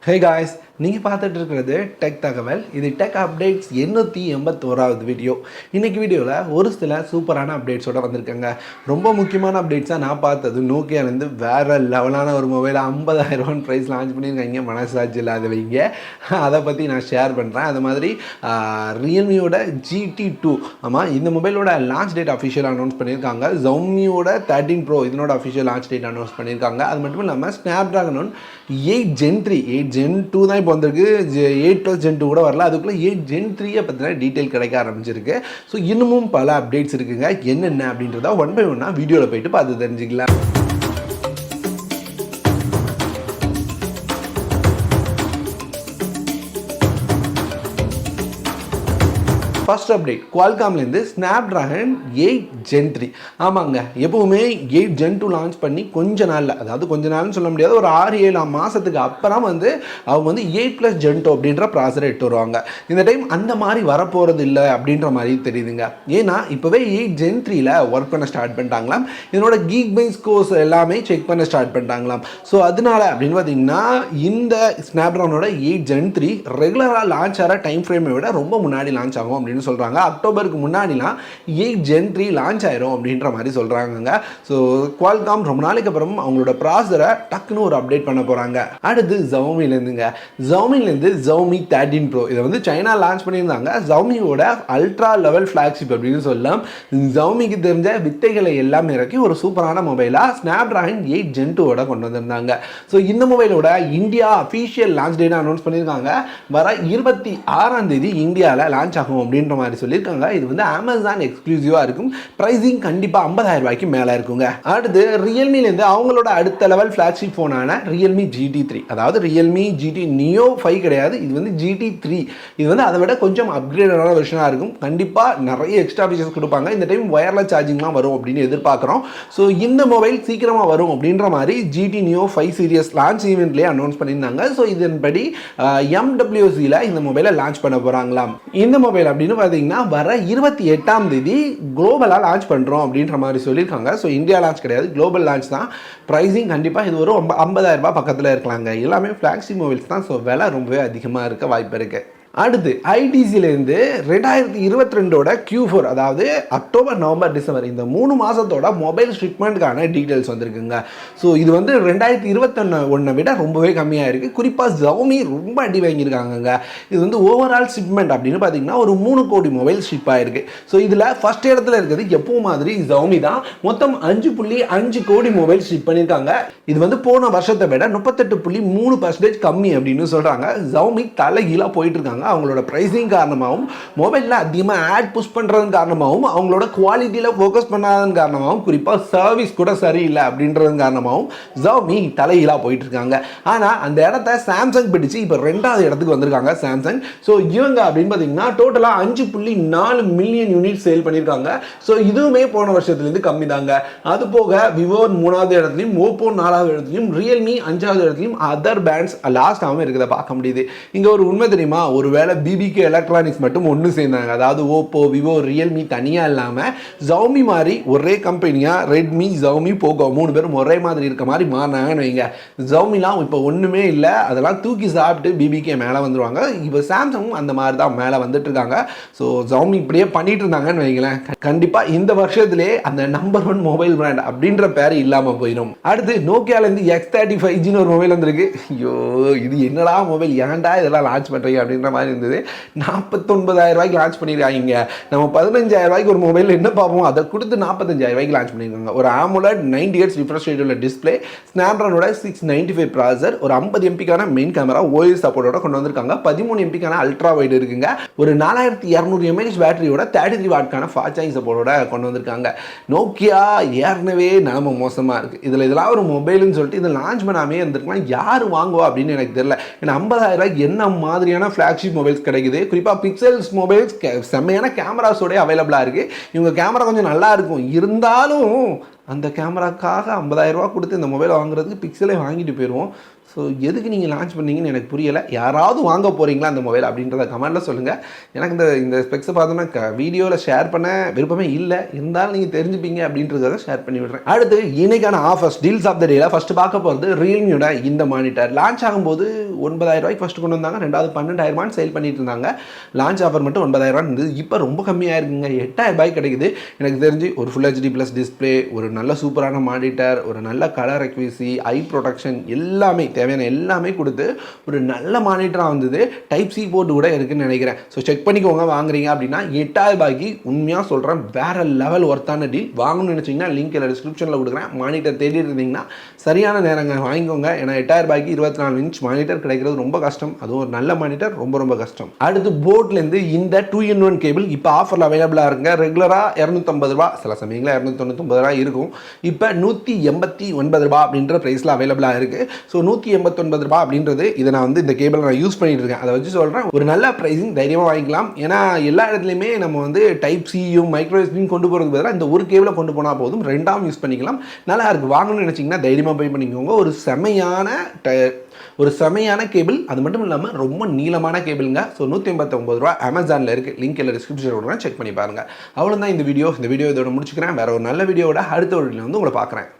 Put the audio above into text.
Hey guys, நீங்கள் பார்த்துட்டு இருக்கிறது டெக் தகவல். இது டெக் அப்டேட்ஸ் 881வது வீடியோ. இன்றைக்கி வீடியோவில் ஒரு சில சூப்பரான அப்டேட்ஸோடு வந்திருக்கேங்க. ரொம்ப முக்கியமான அப்டேட்ஸாக நான் பார்த்தது நோக்கியாலேருந்து வேறு லெவலான ஒரு மொபைலை 50,000 ப்ரைஸ் லான்ச் பண்ணியிருக்காங்க. மனசாட்சி இல்லாதவங்க அதை பற்றி நான் ஷேர் பண்ணுறேன். அது மாதிரி ரியல்மியோட GT2 ஆமாம், இந்த மொபைலோட லான்ச் டேட் அஃபிஷியல் அனௌன்ஸ் பண்ணியிருக்காங்க. Xiaomiயோட 13 Pro இதனோட அஃபிஷியல் லான்ச் டேட் அனௌன்ஸ் பண்ணியிருக்காங்க. அது மட்டும் இல்லாமல் Snapdragon 8 Gen 3 8 Gen 2 தான் இப்போ வந்திருக்கு. 8+ Gen 2 கூட வரல. அதுக்குள்ளே 8 Gen 3 பற்றின டீட்டெயில் கிடைக்க ஆரம்பிச்சிருக்கு. ஸோ இன்னமும் பல அப்டேட்ஸ் இருக்குங்க. என்னென்ன அப்படின்றத ஒன் பை ஒன்னாக வீடியோவில் போயிட்டு பார்த்து தெரிஞ்சுக்கலாம். ஃபர்ஸ்ட் அப்டேட் குவால்காம்லேருந்து Snapdragon 8 Gen 3. ஆமாங்க, எப்போவுமே 8 Gen 2 லான்ச் பண்ணி கொஞ்ச நாளில், அதாவது கொஞ்ச நாள்னு சொல்ல முடியாது, ஒரு 6-7 மாதத்துக்கு அப்புறம் அவங்க 8+ Gen 2 அப்படின்ற ப்ராசரை எடுத்து வருவாங்க. இந்த டைம் அந்த மாதிரி வரப்போகிறது இல்லை அப்படின்ற மாதிரி தெரியுதுங்க. ஏன்னா இப்போவே 8 Gen 3ல ஒர்க் பண்ண ஸ்டார்ட் பண்ணிட்டாங்களாம். இதனோட கீக் பைஸ் கோர்ஸ் எல்லாமே செக் பண்ண ஸ்டார்ட் பண்ணிட்டாங்களாம். ஸோ அதனால அப்படின்னு பார்த்தீங்கன்னா இந்த Snapdragonோட 8 Gen 3 ரெகுலராக லான்ச் ஆகிற டைம் ஃப்ரேமை விட ரொம்ப முன்னாடி லான்ச் ஆகும் அப்படின்னு சொல்கிறாங்க. அக்டோபருக்கு முன்னாடிலாம் 8 Gen 3 லான்ச் ஆயிரும் அப்படின்ற மாதிரி சொல்கிறாங்க. ஸோ குவால்காம் ரொம்ப நாளைக்கு அப்புறம் அவங்களோட ப்ராசரை டக்குன்னு ஒரு அப்டேட் பண்ண போகிறாங்க. அடுத்து Xiaomiலேருந்துங்க. Xiaomi 13 Pro இதை சைனா லான்ச் பண்ணியிருந்தாங்க. Xiaomiயோட அல்ட்ரா லெவல் ஃப்ளாக்ஷிப் அப்படின்னு சொல்லலாம். Xiaomiக்கு தெரிஞ்ச வித்தைகளை எல்லாம் இறக்கி ஒரு சூப்பரான மொபைலாக Snapdragon 8 Gen 2 கொண்டு வந்திருந்தாங்க. ஸோ இந்த மொபைலோட India official launch date announce பண்ணியிருக்காங்க. வர 26ஆம் தேதி இந்தியாவில் லான்ச் ஆகும் அப்படின்ற மாதிரி சொல்லியிருக்காங்க. இது Amazon எக்ஸ்க்ளூசிவாக இருக்கும். பிரைசிங் கண்டிப்பாக 50,000 ரூபாய்க்கு மேலே இருக்குங்க. அடுத்து ரியல்மிலேருந்து அவங்களோட அடுத்த லெவல் ஃப்ளாக்ஷிப் ஃபோனான Realme GT3, அதாவது Realme GT Neo 5 கிடையாது, இது GT3. இது அதை விட கொஞ்சம் அப்கிரேடான வெர்ஷனாக இருக்கும். கண்டிப்பாக நிறைய எக்ஸ்ட்ரா ஃபீச்சர்ஸ் கொடுப்பாங்க. இந்த டைம் ஒயர்லெஸ் சார்ஜிங்லாம் வரும் அப்படின்னு எதிர்பார்க்குறோம். ஸோ இந்த மொபைல் சீக்கிரமாக வரும் அப்படின்ற மாதிரி GT Neo 5 சீரியஸ் லான்ச் ஈவெண்ட்லேயே அனௌன்ஸ் பண்ணியிருந்தாங்க. ஸோ இதன்படி MWCயில் இந்த மொபைலை லான்ச் பண்ண போகிறாங்களாம். இந்த மொபைல் அப்படின்னு பார்த்தீங்கன்னா வர 28ஆம் தேதி குளோபலாக லான்ச் பண்ணுறோம் அப்படின்ற மாதிரி சொல்லியிருக்காங்க. ஸோ இந்தியா லான்ச் கிடையாது, குளோபல் லான்ச் தான். ப்ரைஸிங் கண்டிப்பாக இது ஒரு 50,000 ரூபாய் பக்கத்தில் இருக்கலாங்க. எல்லாமே ஃப்ளாக்ஷிப் மொபைல்ஸ் தான். ஸோ விலை ரொம்பவே அதிகமாக இருக்க வாய்ப்பு இருக்குது. அடுத்து ITCலேருந்து 2022ஓட Q4, அதாவது அக்டோபர், நவம்பர், டிசம்பர் இந்த 3 மாதத்தோட மொபைல் ஷிப்மெண்ட்டுக்கான டீட்டெயில்ஸ் வந்திருக்குங்க. ஸோ இது 2021 விட ரொம்பவே கம்மியாக இருக்குது. குறிப்பாக Xiaomi ரொம்ப அடி வாங்கியிருக்காங்க. இது ஓவரால் ஷிப்மெண்ட் அப்படின்னு பார்த்தீங்கன்னா ஒரு 3 கோடி மொபைல் ஷிப் ஆகிருக்கு. ஸோ இதில் ஃபஸ்ட் இடத்துல இருக்கிறது எப்போ மாதிரி Xiaomi தான். மொத்தம் 5.5 கோடி மொபைல் ஷிப் பண்ணியிருக்காங்க. இது போன வருஷத்தை விட 38.3% கம்மி அப்படின்னு சொல்கிறாங்க. Xiaomi தலைகீழாக போயிட்டு இருக்காங்க. அவங்களோட பிரைசிங் காரணமாகவும், மொபைலில் அதிகமாக ஆட் புஷ் பண்ணுறதன் காரணமாகவும், அவங்களோட குவாலிட்டியில் ஃபோக்கஸ் பண்ணாதன் காரணமாகவும், குறிப்பாக சர்வீஸ் கூட சரியில்லை அப்படின்றதன் காரணமாகவும் Xiaomi தலையிலாக போயிட்டு இருக்காங்க. ஆனால் அந்த இடத்த சாம்சங் பிடிச்சு இப்போ 2வது இடத்துக்கு வந்திருக்காங்க சாம்சங். ஸோ இவங்க அப்படின்னு பார்த்தீங்கன்னா டோட்டலாக 5.4 மில்லியன் யூனிட் சேல் பண்ணியிருக்காங்க. ஸோ இதுவுமே போன வருஷத்துலேருந்து கம்மி தாங்க. அது போக விவோ 3வது இடத்துலையும், ஓப்போ 4வது இடத்துலையும், ரியல்மி 5வது இடத்துலையும், அதர் பேண்ட்ஸ் லாஸ்ட்டாகவும் இருக்கிறத பார்க்க முடியுது. இங்கே ஒரு உண்மை தெரியுமா, ஒரு வேளை BBK எலக்ட்ரானிக்ஸ் மட்டும் ஒன்று சேர்ந்தாங்க. அதாவது ஓப்போ, விவோ, ரியல்மி தனியாக இல்லாமல் Xiaomi மாதிரி ஒரே கம்பெனியாக ரெட்மி, Xiaomi, போகோ 3 பேரும் ஒரே மாதிரி இருக்க மாதிரி மாறினாங்கன்னு வைங்க. Xiaomiலாம் இப்போ ஒன்றுமே இல்லை, அதெல்லாம் தூக்கி சாப்பிட்டு BBK மேலே வந்துடுவாங்க. இப்போ சாம்சங்கும் அந்த மாதிரி தான் மேலே வந்துட்டு இருக்காங்க. ஸோ Xiaomi இப்படியே பண்ணிட்டு இருந்தாங்கன்னு வைங்களேன், கண்டிப்பாக இந்த வருஷத்திலே அந்த நம்பர் 1 மொபைல் பிராண்ட் அப்படின்ற பேர் இல்லாமல் போயிடும். அடுத்து நோக்கியாலேருந்து X30 5Gன்னு ஒரு மொபைல் வந்திருக்கு. ஐயோ, இது என்னடா மொபைல், ஏன்டா இதெல்லாம் லான்ச் பண்ணுறீங்க அப்படின்ற மாதிரி இருந்தது. 49,000 ரூபாய்க்கு லான்ச் பண்ணியிருக்காங்க. நம்ம 15,000 ரூபாய்க்கு ஒரு மொபைல் என்ன பார்ப்போம், அதை கொடுத்து 45,000 ரூபாய்க்கு லான்ச் பண்ணியிருக்காங்க. ஒரு AMOLED 90 Hz ரிஃப்ரெஷ் ரேட் உள்ள டிஸ்பிளே, Snapdragon 695 ப்ராசர், ஒரு 50 MPக்கான மெயின் கேமரா OS சப்போர்ட்டோட கொண்டு வந்திருக்காங்க. 13 MPக்கான அல்ட்ரா வைட் இருக்குங்க. ஒரு 4200 mAh பேட்டரியோட 33 வாட்கான ஃபாஸ்ட் சார்ஜிங் சப்போர்ட்டோட கொண்டு வந்திருக்காங்க. நோக்கியா ஏற்கனவே நிலைமை மோசமாக இருக்குது. இதெல்லாம் ஒரு மொபைல்னு சொல்லிட்டு இதை லான்ச் பண்ணாமே இருந்திருக்கலாம். யார் வாங்குவா அப்படின்னு எனக்கு தெரியல. ஏன்னா 50,000 ரூபாய்க்கு என்ன மாதிரியான ஃப்ளாக்ஷிப் மொபைல்ஸ் கிடைக்குது. குறிப்பாக பிக்சல்ஸ் மொபைல்ஸ் செம்மையான கேமராஸோடய அவைலபிளாக இருக்குது. இவங்க கேமரா கொஞ்சம் நல்லா இருக்கும், இருந்தாலும் அந்த கேமராக்காக 50,000 ரூபா கொடுத்து இந்த மொபைலை வாங்குறதுக்கு பிக்சலே வாங்கிட்டு போயிடுவோம். ஸோ எதுக்கு நீங்கள் லான்ச் பண்ணீங்கன்னு எனக்கு புரியலை. யாராவது வாங்க போகிறீங்களா அந்த மொபைல் அப்படின்றத கமெண்ட்டில் சொல்லுங்கள். எனக்கு இந்த ஸ்பெக்ஸை பார்த்தோன்னா வீடியோவில் ஷேர் பண்ண விருப்பமே இல்லை, இருந்தாலும் நீங்கள் தெரிஞ்சுப்பீங்க அப்படின்றத ஷேர் பண்ணி விடுறேன். அடுத்து இன்னைக்கான ஆஃபர்ஸ் டீல்ஸ் ஆஃப் த டேல ஃபஸ்ட்டு பார்க்க போகிறது ரியல்மியோட இந்த மானிட்டர். லான்ச் ஆகும்போது 9,000 ரூபாய்க்கு ஃபஸ்ட்டு கொண்டு வந்தாங்க, ரெண்டாவது 12,000 சேல் பண்ணிட்டு இருந்தாங்க. லான்ச் ஆஃபர் மட்டும் 9,000 இருந்தது. இப்போ ரொம்ப கம்மியாக இருக்குங்க, 8,000 ரூபாய்க்கு கிடைக்குது. எனக்கு தெரிஞ்சு ஒரு ஃபுல் ஹெச்டி ப்ளஸ் டிஸ்பிளே, ஒரு நல்ல சூப்பரான மானிட்டர், ஒரு நல்ல கலர் அக்யூரசி, ஐ ப்ரொடெக்ஷன் எல்லாமே தேவையான எல்லாமே கொடுத்து ஒரு நல்ல மானிட்டராக வந்தது. டைப் சி போர்டு கூட இருக்குன்னு நினைக்கிறேன். ஸோ செக் பண்ணிக்கோங்க வாங்குறீங்க அப்படின்னா. 8,000 ரூபாய்க்கு உண்மையாக சொல்கிறேன் வேற லெவல் ஒர்த்தான டீல். வாங்கணும்னு நினச்சிங்கன்னா லிங்க் இல்லை டிஸ்கிரிப்ஷனில் கொடுக்குறேன். மானிட்டர் தேடிட்டு இருந்தீங்கன்னா சரியான நேரங்க வாங்கிக்கோங்க. ஏன்னா 8,000 ரூபாய்க்கு 24 இன்ச் மானிட்டர் கிடைக்கிறது ரொம்ப கஷ்டம். அதுவும் ஒரு நல்ல மானிட்டர் ரொம்ப ரொம்ப கஷ்டம். அடுத்து போட்லேருந்து இந்த 2-in-1 கேபிள் இப்போ ஆஃபரில் அவைலபிளாக இருக்குங்க. ரெகுலராக 250 ரூபா, சில சமயங்களில் 299 ரூபா இருக்கும். இப்போ 189 ரூபா அப்படின்ற ப்ரைஸில் அவைலபிளாக இருக்குது. ஸோ 189 ரூபா அப்படின்றது இதை நான் வந்து இந்த கேபிள் நான் யூஸ் பண்ணிட்டு இருக்கேன். அதை வச்சு சொல்கிறேன் ஒரு நல்ல ப்ரைஸிங் தைரியமாக வாங்கிக்கலாம். ஏன்னா எல்லா இடத்துலையுமே நம்ம வந்து டைப் சியும் மைக்ரோ எஸ்பியும் கொண்டு போகிறதுக்கு பதிலாக இந்த ஒரு கேபிளை கொண்டு போனால் போதும், ரெண்டாவும் யூஸ் பண்ணிக்கலாம். நல்லா இருக்குது. வாங்கணும்னு நினச்சிங்கன்னா தைரியமாக போய் பண்ணிக்கோங்க. ஒரு செமையான கேபிள். அது மட்டும் இல்லாமல் ரொம்ப நீளமான கேபிளுங்க. ஸோ 189 ரூபா அமேசானில் இருக்குது. லிங்க் எல்லாம் டிஸ்கிரிப்ஷனில் கொடுக்குறேன், செக் பண்ணி பாருங்கள். அவ்வளோதான் இந்த வீடியோ இதோட முடிச்சுக்கிறேன். வேறு ஒரு நல்ல வீடியோவோட அடுத்த வீடியோவில் வந்து உங்களை பார்க்குறேன்.